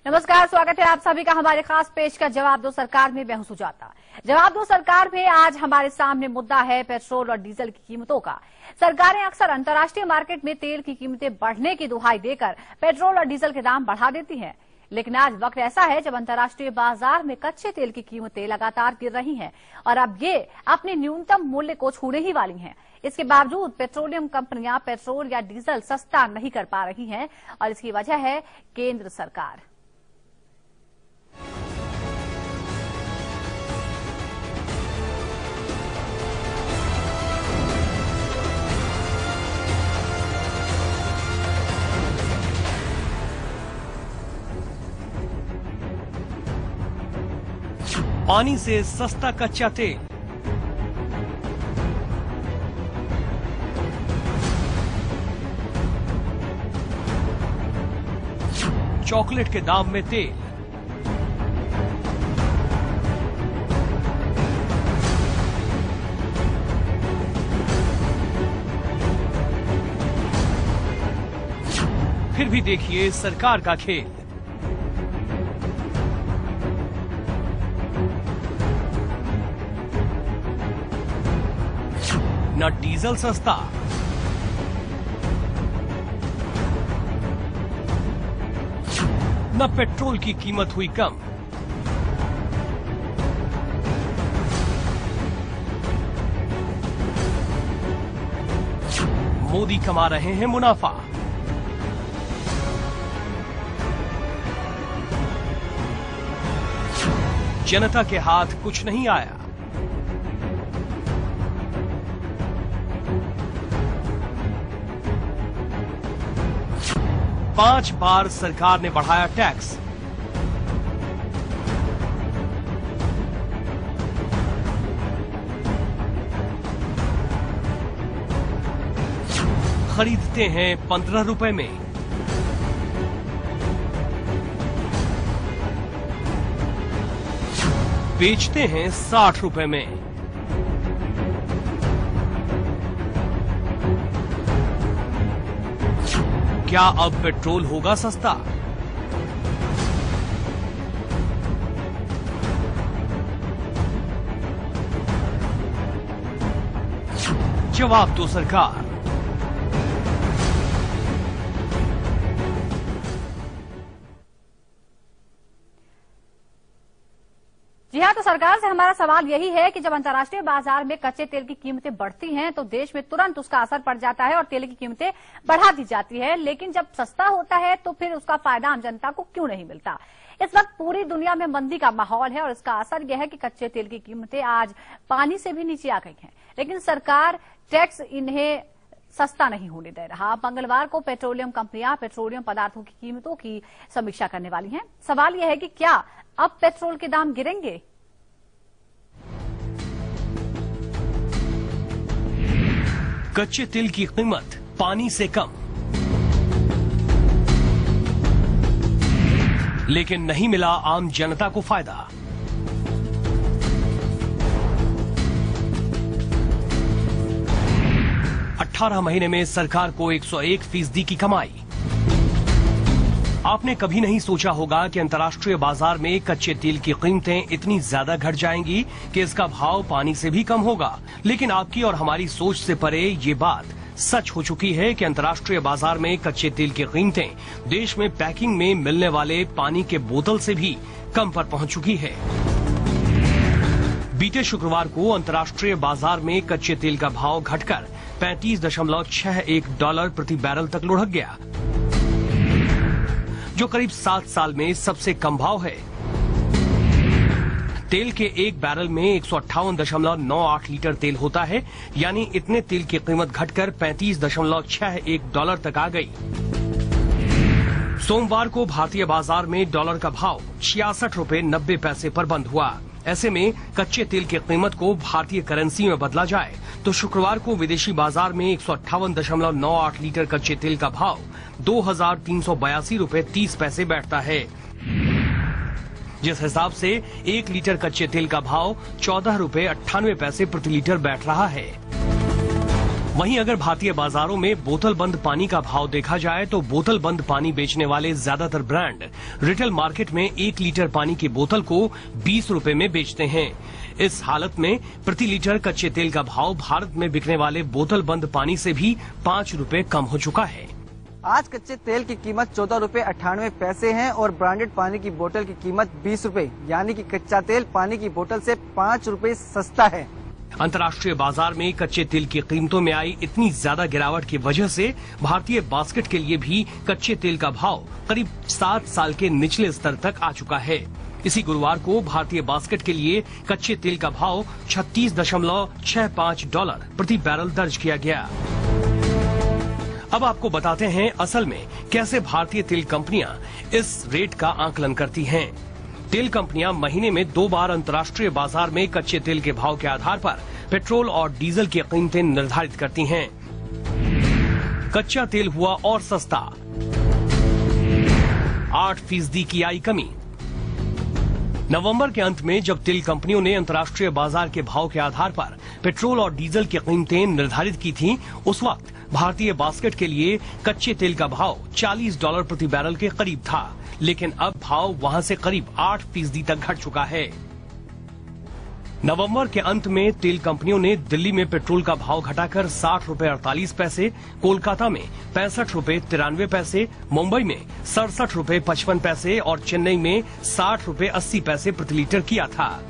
नमस्कार, स्वागत है आप सभी का हमारे खास पेश का जवाब दो सरकार में। मैं हूं सुजाता। जवाब दो सरकार में आज हमारे सामने मुद्दा है पेट्रोल और डीजल की कीमतों का। सरकारें अक्सर अंतर्राष्ट्रीय मार्केट में तेल की कीमतें बढ़ने की दुहाई देकर पेट्रोल और डीजल के दाम बढ़ा देती हैं, लेकिन आज वक्त ऐसा है जब अंतर्राष्ट्रीय बाजार में कच्चे तेल की कीमतें लगातार गिर रही हैं और अब ये अपने न्यूनतम मूल्य को छूने ही वाली हैं। इसके बावजूद पेट्रोलियम कंपनियां पेट्रोल या डीजल सस्ता नहीं कर पा रही हैं और इसकी वजह है केंद्र सरकार। पानी से सस्ता कच्चा तेल, चॉकलेट के दाम में तेल, फिर भी देखिए सरकार का खेल। न डीजल सस्ता, न पेट्रोल की कीमत हुई कम। मोदी कमा रहे हैं मुनाफा। जनता के हाथ कुछ नहीं आया। पांच बार सरकार ने बढ़ाया टैक्स। खरीदते हैं 15 रुपए में। बेचते हैं 60 रुपए में। क्या अब पेट्रोल होगा सस्ता? जवाब दो सरकार। जी हाँ, तो सरकार से हमारा सवाल यही है कि जब अंतर्राष्ट्रीय बाजार में कच्चे तेल की कीमतें बढ़ती हैं तो देश में तुरंत उसका असर पड़ जाता है और तेल की कीमतें बढ़ा दी जाती है, लेकिन जब सस्ता होता है तो फिर उसका फायदा आम जनता को क्यों नहीं मिलता। इस वक्त पूरी दुनिया में मंदी का माहौल है और इसका असर यह है कि कच्चे तेल की कीमतें आज पानी से भी नीचे आ गई हैं, लेकिन सरकार टैक्स इन्हें सस्ता नहीं होने दे रहा। मंगलवार को पेट्रोलियम कंपनियां पेट्रोलियम पदार्थों की कीमतों की समीक्षा करने वाली हैं। सवाल यह है कि क्या अब पेट्रोल के दाम गिरेंगे? कच्चे तेल की कीमत पानी से कम, लेकिन नहीं मिला आम जनता को फायदा। अठारह महीने में सरकार को 101% की कमाई। आपने कभी नहीं सोचा होगा कि अंतर्राष्ट्रीय बाजार में कच्चे तेल की कीमतें इतनी ज्यादा घट जाएंगी कि इसका भाव पानी से भी कम होगा, लेकिन आपकी और हमारी सोच से परे ये बात सच हो चुकी है कि अंतर्राष्ट्रीय बाजार में कच्चे तेल की कीमतें देश में पैकिंग में मिलने वाले पानी के बोतल से भी कम पर पहुंच चुकी है। बीते शुक्रवार को अंतर्राष्ट्रीय बाजार में कच्चे तेल का भाव घटकर $35.61 प्रति बैरल तक लुढ़क गया, जो करीब 7 साल में सबसे कम भाव है। तेल के एक बैरल में 158.98 लीटर तेल होता है, यानी इतने तेल की कीमत घटकर $35.61 तक आ गई। सोमवार को भारतीय बाजार में डॉलर का भाव 66 रुपए 90 पैसे पर बंद हुआ। ऐसे में कच्चे तेल की कीमत को भारतीय करेंसी में बदला जाए तो शुक्रवार को विदेशी बाजार में 158.98 लीटर कच्चे तेल का भाव 2,382 रुपए 30 पैसे बैठता है, जिस हिसाब से 1 लीटर कच्चे तेल का भाव 14 रुपए 98 पैसे प्रति लीटर बैठ रहा है। वहीं अगर भारतीय बाजारों में बोतल बंद पानी का भाव देखा जाए तो बोतल बंद पानी बेचने वाले ज्यादातर ब्रांड रिटेल मार्केट में 1 लीटर पानी की बोतल को 20 रुपए में बेचते हैं। इस हालत में प्रति लीटर कच्चे तेल का भाव भारत में बिकने वाले बोतल बंद पानी से भी 5 रुपए कम हो चुका है। आज कच्चे तेल की कीमत 14 रुपए 98 पैसे है और ब्रांडेड पानी की बोतल की कीमत 20 रुपए, यानी कि कच्चा तेल पानी की बोतल से 5 रुपए सस्ता है। अंतर्राष्ट्रीय बाजार में कच्चे तेल की कीमतों में आई इतनी ज्यादा गिरावट की वजह से भारतीय बास्केट के लिए भी कच्चे तेल का भाव करीब 7 साल के निचले स्तर तक आ चुका है। इसी गुरुवार को भारतीय बास्केट के लिए कच्चे तेल का भाव $36.65 प्रति बैरल दर्ज किया गया। अब आपको बताते हैं असल में कैसे भारतीय तेल कंपनियां इस रेट का आकलन करती हैं। तेल कंपनियां महीने में 2 बार अंतर्राष्ट्रीय बाजार में कच्चे तेल के भाव के आधार पर पेट्रोल और डीजल की कीमतें निर्धारित करती हैं। कच्चा तेल हुआ और सस्ता, 8% की आई कमी। नवंबर के अंत में जब तेल कंपनियों ने अंतर्राष्ट्रीय बाजार के भाव के आधार पर पेट्रोल और डीजल की कीमतें निर्धारित की थीं, उस वक्त भारतीय बास्केट के लिए कच्चे तेल का भाव $40 प्रति बैरल के करीब था, लेकिन अब भाव वहां से करीब 8% तक घट चुका है। नवंबर के अंत में तेल कंपनियों ने दिल्ली में पेट्रोल का भाव घटाकर 60 रुपए 48 पैसे, कोलकाता में 65 रुपए 93 पैसे, मुंबई में 67 रुपए 55 पैसे और चेन्नई में 60 रुपए 80 पैसे प्रति लीटर किया था।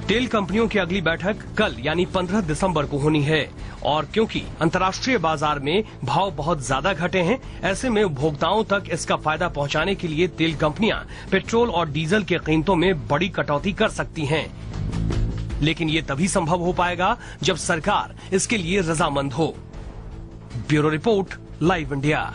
तेल कंपनियों की अगली बैठक कल यानी 15 दिसंबर को होनी है और क्योंकि अंतर्राष्ट्रीय बाजार में भाव बहुत ज्यादा घटे हैं, ऐसे में उपभोक्ताओं तक इसका फायदा पहुंचाने के लिए तेल कंपनियां पेट्रोल और डीजल की कीमतों में बड़ी कटौती कर सकती हैं। लेकिन ये तभी संभव हो पाएगा जब सरकार इसके लिए रजामंद हो। Bureau report, live India.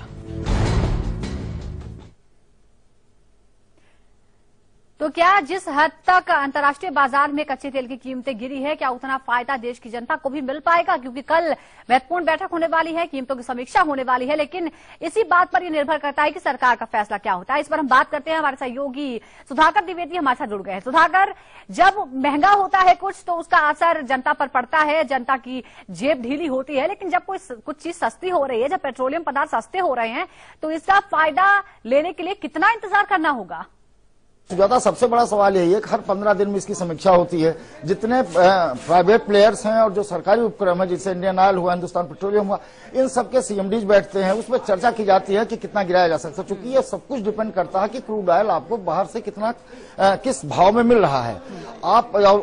तो क्या जिस हद तक अंतर्राष्ट्रीय बाजार में कच्चे तेल की कीमतें गिरी है, क्या उतना फायदा देश की जनता को भी मिल पाएगा? क्योंकि कल महत्वपूर्ण बैठक होने वाली है, कीमतों की समीक्षा होने वाली है, लेकिन इसी बात पर यह निर्भर करता है कि सरकार का फैसला क्या होता है। इस पर हम बात करते हैं। हमारे सहयोगी सुधाकर द्विवेदी हमारे साथ जुड़ गए हैं। सुधाकर, जब महंगा होता है कुछ तो उसका असर जनता पर पड़ता है, जनता की जेब ढीली होती है, लेकिन जब कुछ चीज सस्ती हो रही है, जब पेट्रोलियम पदार्थ सस्ते हो रहे हैं, तो इसका फायदा लेने के लिए कितना इंतजार करना होगा? ज्यादा सबसे बड़ा सवाल यही है कि हर 15 दिन में इसकी समीक्षा होती है। जितने प्राइवेट प्लेयर्स हैं और जो सरकारी उपक्रम है, जैसे इंडियन ऑयल हुआ, हिंदुस्तान पेट्रोलियम हुआ, इन सबके सीएमडीज बैठते हैं, उसमें चर्चा की जाती है कि कितना गिराया जा सकता है। चूंकि ये सब कुछ डिपेंड करता है कि क्रूड ऑयल आपको बाहर से कितना किस भाव में मिल रहा है।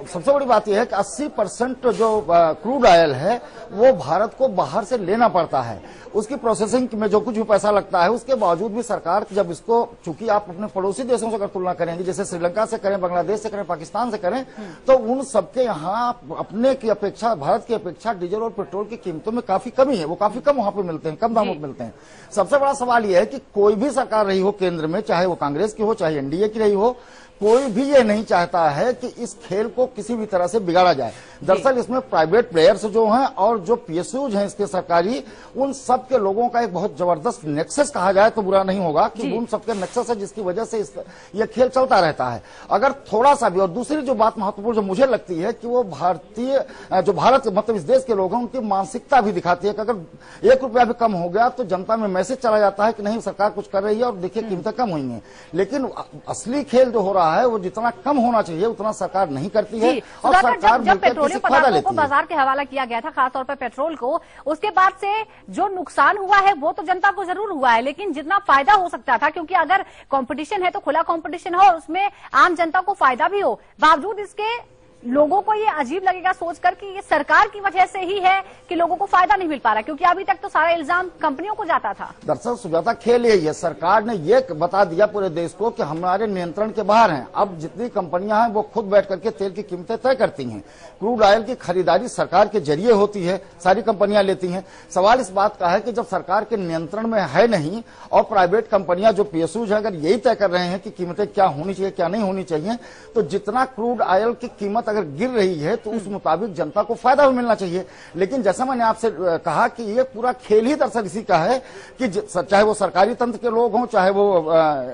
सबसे बड़ी बात यह है कि 80% जो क्रूड ऑयल है वो भारत को बाहर से लेना पड़ता है। उसकी प्रोसेसिंग में जो कुछ भी पैसा लगता है, उसके बावजूद भी सरकार जब इसको, चूंकि आप अपने पड़ोसी देशों से अगर तुलना करेंगे, जैसे श्रीलंका से करें, बांग्लादेश से करें, पाकिस्तान से करें, तो उन सबके यहाँ अपने की अपेक्षा, भारत की अपेक्षा डीजल और पेट्रोल की कीमतों में काफी कमी है। वो काफी कम वहां पे मिलते हैं, कम दामों में मिलते हैं। सबसे बड़ा सवाल यह है कि कोई भी सरकार रही हो केंद्र में, चाहे वो कांग्रेस की हो, चाहे एनडीए की रही हो, कोई भी ये नहीं चाहता है कि इस खेल को किसी भी तरह से बिगाड़ा जाए। दरअसल इसमें प्राइवेट प्लेयर्स जो हैं और जो पीएसयूज हैं इसके सरकारी, उन सब के लोगों का एक बहुत जबरदस्त नेक्सस कहा जाए तो बुरा नहीं होगा कि उन सबके नेक्सस है जिसकी वजह से ये खेल चलता रहता है। अगर थोड़ा सा भी, और दूसरी जो बात महत्वपूर्ण जो मुझे लगती है कि वो भारत मतलब इस देश के लोग हैं, उनकी मानसिकता भी दिखाती है कि अगर 1 रुपया भी कम हो गया तो जनता में मैसेज चला जाता है कि नहीं, सरकार कुछ कर रही है और देखिए कीमतें कम हुई हैं। लेकिन असली खेल जो हो रहा है वो जितना कम होना चाहिए उतना सरकार नहीं करती है। और सरकार जब पेट्रोलियम पदार्थों को बाजार के हवाला किया गया था, खासतौर पर पेट्रोल को, उसके बाद से जो नुकसान हुआ है वो तो जनता को जरूर हुआ है, लेकिन जितना फायदा हो सकता था, क्योंकि अगर कंपटीशन है तो खुला कंपटीशन हो और उसमें आम जनता को फायदा भी हो, बावजूद इसके लोगों को ये अजीब लगेगा सोचकर कि ये सरकार की वजह से ही है कि लोगों को फायदा नहीं मिल पा रहा, क्योंकि अभी तक तो सारा इल्जाम कंपनियों को जाता था। दरअसल सुजाता, खेल यही है, सरकार ने ये बता दिया पूरे देश को कि हमारे नियंत्रण के बाहर हैं। अब जितनी कंपनियां हैं वो खुद बैठ करके तेल की कीमतें तय करती हैं। क्रूड ऑयल की खरीदारी सरकार के जरिए होती है, सारी कंपनियां लेती हैं। सवाल इस बात का है कि जब सरकार के नियंत्रण में है नहीं और प्राइवेट कंपनियां जो पीएसयूज है अगर यही तय कर रहे हैं कि कीमतें क्या होनी चाहिए क्या नहीं होनी चाहिए, तो जितना क्रूड ऑयल की कीमत अगर गिर रही है तो उस मुताबिक जनता को फायदा भी मिलना चाहिए। लेकिन जैसा मैंने आपसे कहा कि ये पूरा खेल ही दरअसल इसी का है कि चाहे वो सरकारी तंत्र के लोग हों, चाहे वो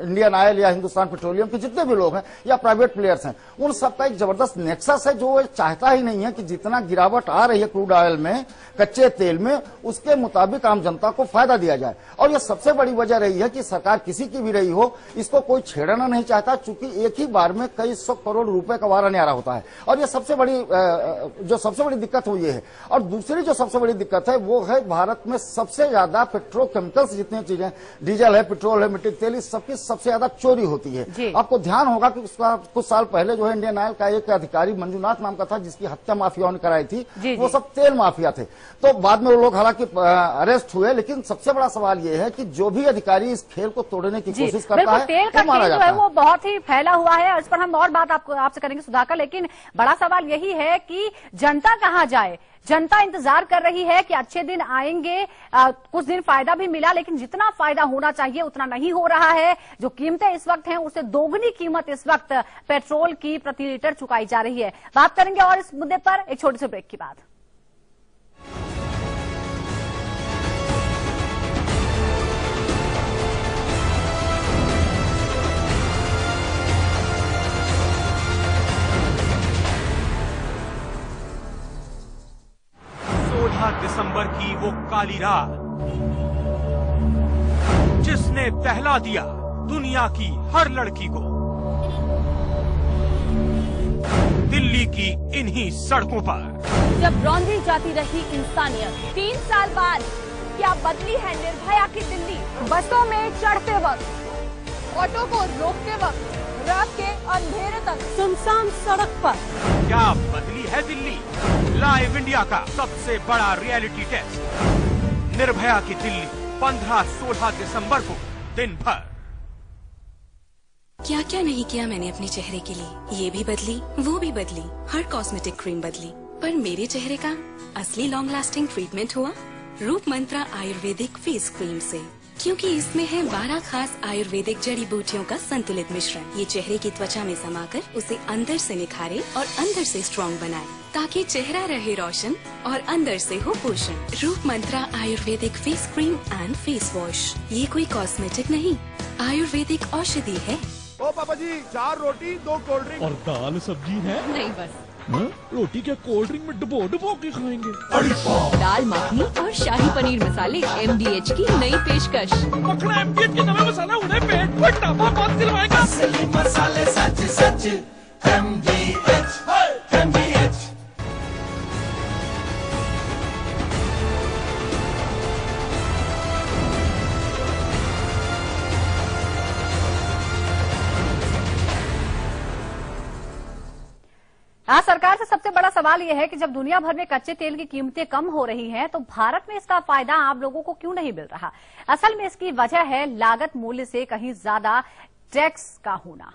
इंडियन ऑयल या हिंदुस्तान पेट्रोलियम के जितने भी लोग हैं या प्राइवेट प्लेयर्स हैं, उन सबका एक जबरदस्त नेक्सस है जो चाहता ही नहीं है कि जितना गिरावट आ रही है क्रूड ऑयल में, कच्चे तेल में, उसके मुताबिक आम जनता को फायदा दिया जाए। और ये सबसे बड़ी वजह रही है कि सरकार किसी की भी रही हो, इसको कोई छेड़ना नहीं चाहता, चूंकि एक ही बार में कई 100 करोड़ रुपए का वारा न्यारा होता है। और ये सबसे बड़ी दिक्कत हुई है। और दूसरी जो सबसे बड़ी दिक्कत है वो है भारत में सबसे ज्यादा पेट्रोकेमिकल्स जितनी चीजें, डीजल है, पेट्रोल है, मिट्टी तेल, इस सबकी सबसे ज्यादा चोरी होती है। आपको ध्यान होगा कि उसका कुछ साल पहले जो है इंडियन ऑयल का एक अधिकारी मंजूनाथ नाम का था जिसकी हत्या माफियाओं ने कराई थी, वो सब तेल माफिया थे। तो बाद में वो लोग हालांकि अरेस्ट हुए, लेकिन सबसे बड़ा सवाल ये है कि जो भी अधिकारी इस खेल को तोड़ने की कोशिश करता है, तेल का खेल जो है वो बहुत ही फैला हुआ है। इस पर हम और बात आपसे करेंगे सुधाकर, लेकिन बड़ा सवाल यही है कि जनता कहाँ जाए। जनता इंतजार कर रही है कि अच्छे दिन आएंगे, कुछ दिन फायदा भी मिला, लेकिन जितना फायदा होना चाहिए उतना नहीं हो रहा है। जो कीमतें इस वक्त हैं उससे दोगुनी कीमत इस वक्त पेट्रोल की प्रति लीटर चुकाई जा रही है। बात करेंगे और इस मुद्दे पर एक छोटे से ब्रेक के बाद। दिसंबर की वो काली रात जिसने दहला दिया दुनिया की हर लड़की को, दिल्ली की इन्हीं सड़कों पर जब रौंदी जाती रही इंसानियत, 3 साल बाद क्या बदली है निर्भया की दिल्ली। बसों में चढ़ते वक्त, ऑटो को रोकते वक्त, रात के अंधेरे तक सुनसान सड़क पर क्या बदली है दिल्ली। लाइव इंडिया का सबसे बड़ा रियलिटी टेस्ट, निर्भया की दिल्ली 15-16 दिसंबर को दिन भर। क्या क्या नहीं किया मैंने अपने चेहरे के लिए, ये भी बदली, वो भी बदली, हर कॉस्मेटिक क्रीम बदली, पर मेरे चेहरे का असली लॉन्ग लास्टिंग ट्रीटमेंट हुआ रूप मंत्रा आयुर्वेदिक फेस क्रीम से, क्योंकि इसमें है 12 खास आयुर्वेदिक जड़ी बूटियों का संतुलित मिश्रण। ये चेहरे की त्वचा में समाकर उसे अंदर से निखारे और अंदर से स्ट्रॉन्ग बनाए, ताकि चेहरा रहे रोशन और अंदर से हो पोषण। Roop Mantra Ayurvedic face cream and face wash, ये कोई कॉस्मेटिक नहीं, आयुर्वेदिक औषधि है। ओ पापा जी, 4 रोटी 2 कोल्ड ड्रिंक और दाल सब्जी है नहीं बस। रोटी क्या कोल्ड ड्रिंक में डुबो के खाएंगे। दाल मखनी और शाही पनीर मसाले MDH की नई पेशकश। मखना MDH के नए मसाला उन्हें पेट पर टापा बात दिलवाएगा। असली मसाले सच सच MDH। आज सरकार से सबसे बड़ा सवाल यह है कि जब दुनिया भर में कच्चे तेल की कीमतें कम हो रही हैं, तो भारत में इसका फायदा आम लोगों को क्यों नहीं मिल रहा। असल में इसकी वजह है लागत मूल्य से कहीं ज्यादा टैक्स का होना।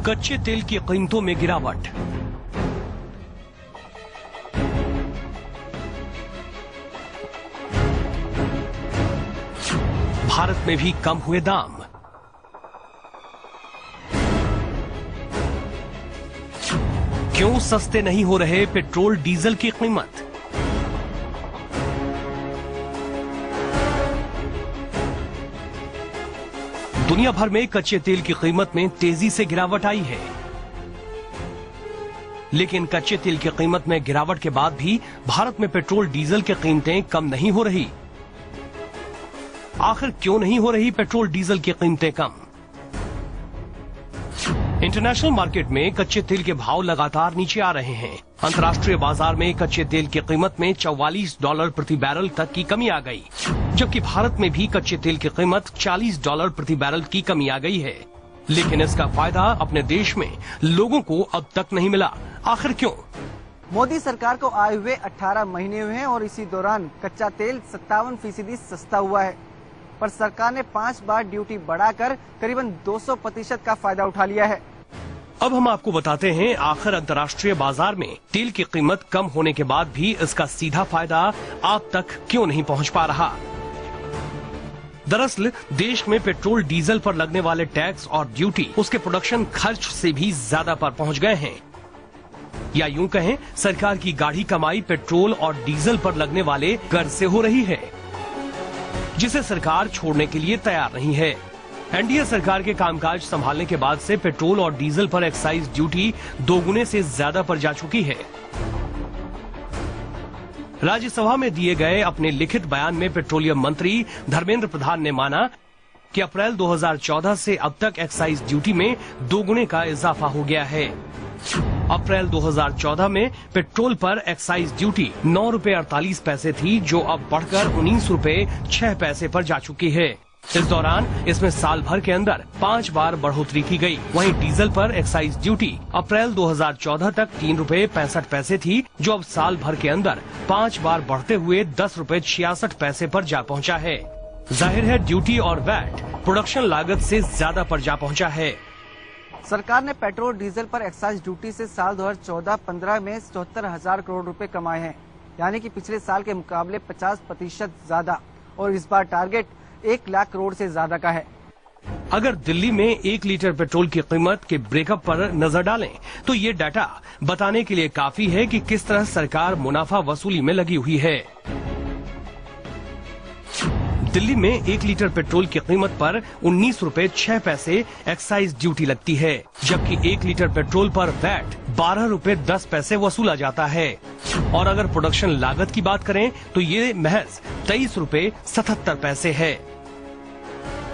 कच्चे तेल की कीमतों में गिरावट, भारत में भी कम हुए दाम। क्यों सस्ते नहीं हो रहे पेट्रोल डीजल की कीमत। दुनिया भर में कच्चे तेल की कीमत में तेजी से गिरावट आई है, लेकिन कच्चे तेल की कीमत में गिरावट के बाद भी भारत में पेट्रोल डीजल की कीमतें कम नहीं हो रही। आखिर क्यों नहीं हो रही पेट्रोल डीजल की कीमतें कम। इंटरनेशनल मार्केट में कच्चे तेल के भाव लगातार नीचे आ रहे हैं। अंतर्राष्ट्रीय बाजार में कच्चे तेल की कीमत में $44 प्रति बैरल तक की कमी आ गई, जबकि भारत में भी कच्चे तेल की कीमत $40 प्रति बैरल की कमी आ गई है। लेकिन इसका फायदा अपने देश में लोगों को अब तक नहीं मिला। आखिर क्यों। मोदी सरकार को आए हुए 18 महीने हुए हैं और इसी दौरान कच्चा तेल 57% सस्ता हुआ है, पर सरकार ने 5 बार ड्यूटी बढ़ाकर करीबन 200% का फायदा उठा लिया है। अब हम आपको बताते हैं आखिर अंतर्राष्ट्रीय बाजार में तेल की कीमत कम होने के बाद भी इसका सीधा फायदा आप तक क्यों नहीं पहुंच पा रहा। दरअसल देश में पेट्रोल डीजल पर लगने वाले टैक्स और ड्यूटी उसके प्रोडक्शन खर्च से भी ज्यादा पर पहुंच गए हैं। या यूं कहें, सरकार की गाढ़ी कमाई पेट्रोल और डीजल पर लगने वाले कर से हो रही है, जिसे सरकार छोड़ने के लिए तैयार नहीं है। एनडीए सरकार के कामकाज संभालने के बाद से पेट्रोल और डीजल पर एक्साइज ड्यूटी दोगुने से ज्यादा पर जा चुकी है। राज्यसभा में दिए गए अपने लिखित बयान में पेट्रोलियम मंत्री धर्मेंद्र प्रधान ने माना कि अप्रैल 2014 से अब तक एक्साइज ड्यूटी में दोगुने का इजाफा हो गया है। अप्रैल 2014 में पेट्रोल पर एक्साइज ड्यूटी 9 रुपए 48 पैसे थी, जो अब बढ़कर 19 रुपए 6 पैसे पर जा चुकी है। इस दौरान इसमें साल भर के अंदर 5 बार बढ़ोतरी की गई। वहीं डीजल पर एक्साइज ड्यूटी अप्रैल 2014 तक 3 रुपए 65 पैसे थी, जो अब साल भर के अंदर 5 बार बढ़ते हुए 10 रुपए 66 पैसे पर जा पहुंचा है। जाहिर है ड्यूटी और वैट प्रोडक्शन लागत से ज्यादा पर जा पहुंचा है। सरकार ने पेट्रोल डीजल पर एक्साइज ड्यूटी से साल 2014-15 में 77,000 करोड़ रुपए कमाए हैं, यानी कि पिछले साल के मुकाबले 50% ज्यादा, और इस बार टारगेट 1 लाख करोड़ से ज्यादा का है। अगर दिल्ली में 1 लीटर पेट्रोल की कीमत के ब्रेकअप पर नजर डालें तो ये डाटा बताने के लिए काफी है कि किस तरह सरकार मुनाफा वसूली में लगी हुई है। दिल्ली में 1 लीटर पेट्रोल की कीमत पर 19 रुपए 6 पैसे एक्साइज ड्यूटी लगती है, जबकि 1 लीटर पेट्रोल पर वैट 12 रुपए 10 पैसे वसूला जाता है। और अगर प्रोडक्शन लागत की बात करें तो ये महज 23 रुपए 77 पैसे है।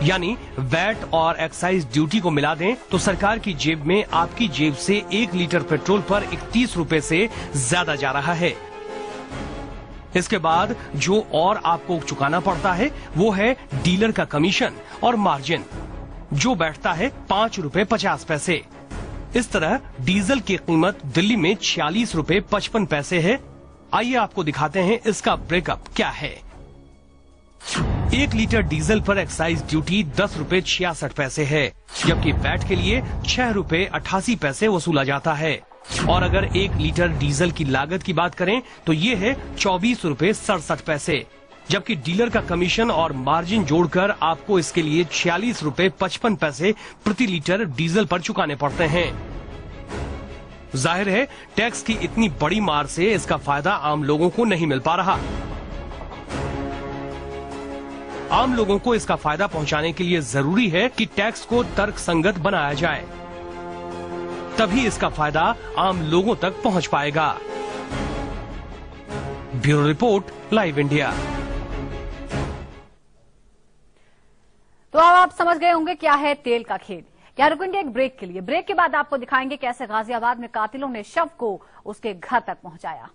यानी वैट और एक्साइज ड्यूटी को मिला दें तो सरकार की जेब में आपकी जेब से 1 लीटर पेट्रोल पर 31 रुपए से ज्यादा जा रहा है। इसके बाद जो और आपको चुकाना पड़ता है वो है डीलर का कमीशन और मार्जिन, जो बैठता है 5 रुपए 50 पैसे। इस तरह डीजल की कीमत दिल्ली में 46 रुपए 55 पैसे है। आइए आपको दिखाते हैं इसका ब्रेकअप क्या है। 1 लीटर डीजल पर एक्साइज ड्यूटी 10 रुपए 66 पैसे है, जबकि वैट के लिए 6 रुपए 88 पैसे वसूला जाता है। और अगर 1 लीटर डीजल की लागत की बात करें तो ये है 24 रुपए 67 पैसे, जबकि डीलर का कमीशन और मार्जिन जोड़कर आपको इसके लिए 46 रुपए 55 पैसे प्रति लीटर डीजल पर चुकाने पड़ते हैं। जाहिर है टैक्स की इतनी बड़ी मार से इसका फायदा आम लोगों को नहीं मिल पा रहा। आम लोगों को इसका फायदा पहुंचाने के लिए जरूरी है कि टैक्स को तर्कसंगत बनाया जाए, तभी इसका फायदा आम लोगों तक पहुंच पाएगा। Bureau report, live India. तो अब आप समझ गए होंगे क्या है तेल का खेल। क्या रुकेंगे एक ब्रेक के लिए। ब्रेक के बाद आपको दिखाएंगे कैसे गाजियाबाद में कातिलों ने शव को उसके घर तक पहुंचाया।